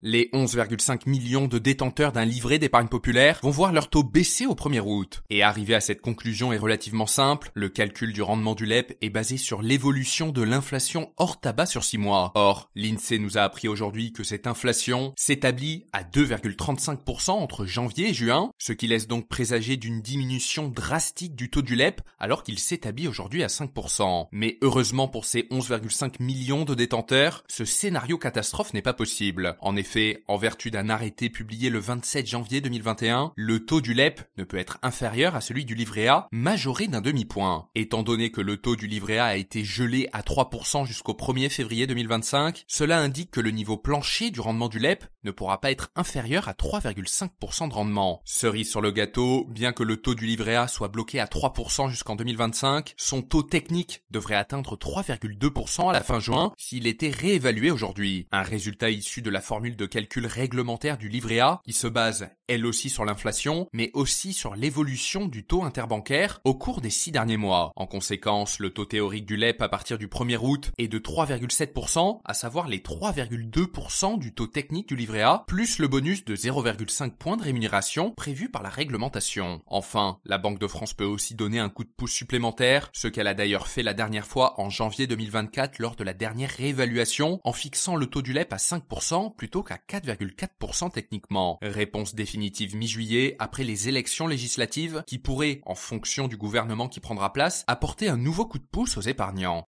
Les 11,5 millions de détenteurs d'un livret d'épargne populaire vont voir leur taux baisser au 1er août. Et arriver à cette conclusion est relativement simple. Le calcul du rendement du LEP est basé sur l'évolution de l'inflation hors tabac sur 6 mois. Or, l'INSEE nous a appris aujourd'hui que cette inflation s'établit à 2,35% entre janvier et juin, ce qui laisse donc présager d'une diminution drastique du taux du LEP alors qu'il s'établit aujourd'hui à 5%. Mais heureusement pour ces 11,5 millions de détenteurs, ce scénario catastrophe n'est pas possible. En effet, en vertu d'un arrêté publié le 27 janvier 2021, le taux du LEP ne peut être inférieur à celui du livret A, majoré d'un demi-point. Étant donné que le taux du livret A a été gelé à 3% jusqu'au 1er février 2025, cela indique que le niveau plancher du rendement du LEP ne pourra pas être inférieur à 3,5% de rendement. Cerise sur le gâteau, bien que le taux du livret A soit bloqué à 3% jusqu'en 2025, son taux technique devrait atteindre 3,2% à la fin juin s'il était réévalué aujourd'hui. Un résultat issu de la formule de calcul réglementaire du livret A qui se base elle aussi sur l'inflation, mais aussi sur l'évolution du taux interbancaire au cours des 6 derniers mois. En conséquence, le taux théorique du LEP à partir du 1er août est de 3,7%, à savoir les 3,2% du taux technique du livret A, plus le bonus de 0,5 points de rémunération prévu par la réglementation. Enfin, la Banque de France peut aussi donner un coup de pouce supplémentaire, ce qu'elle a d'ailleurs fait la dernière fois en janvier 2024 lors de la dernière réévaluation, en fixant le taux du LEP à 5% plutôt qu'à 4,4% techniquement. Réponse définitive mi-juillet après les élections législatives qui pourraient, en fonction du gouvernement qui prendra place, apporter un nouveau coup de pouce aux épargnants.